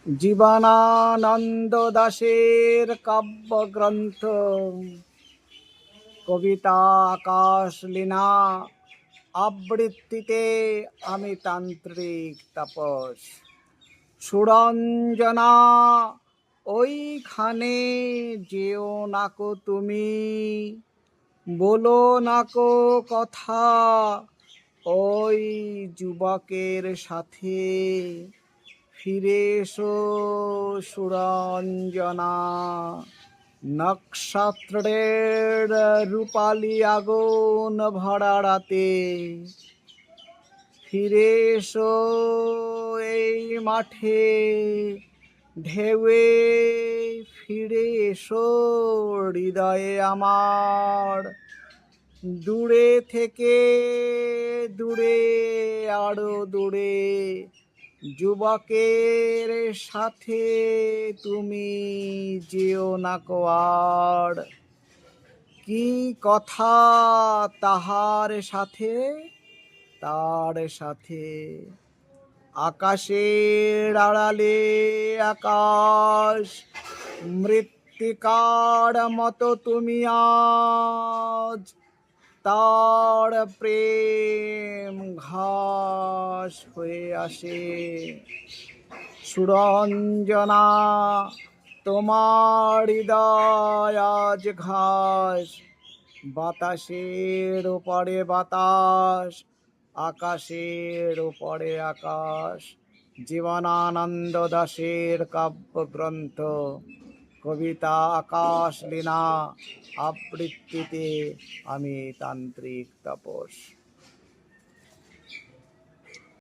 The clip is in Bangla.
জীবনানন্দ দাশের কাব্যগ্রন্থ কবিতা আকাশ লীনা আবৃত্তিতে আমি তান্ত্রিক তাপস। সুরঞ্জনা ওইখানে যেও নাকো তুমি, বলো নাকো কথা ওই যুবকের সাথে। ফিরে এসো সুরঞ্জনা, নক্ষত্রের রূপালি আগুন ভরা রাতে। ফিরে এসো এই মাঠে ঢেউয়ে, ফিরে এসো হৃদয়ে আমার। দূরে থেকে দূরে, আরো দূরে, যুবকের সাথে তুমি যেও না কো আর। কি কথা তাহার সাথে, তার সাথে? আকাশের আড়ালে আকাশ, মৃত্তিকার মতো তুমি আজ। তার প্রেম ঘাস হয়ে আসে। সুরঞ্জনা, তোমার হৃদয় আজ ঘাস। বাতাসের উপরে বাতাস, আকাশের উপরে আকাশ। জীবনানন্দ দাশের কাব্যগ্রন্থ কবিতা আকাশ লীনা আবৃত্তিতে আমি তান্ত্রিক তাপস।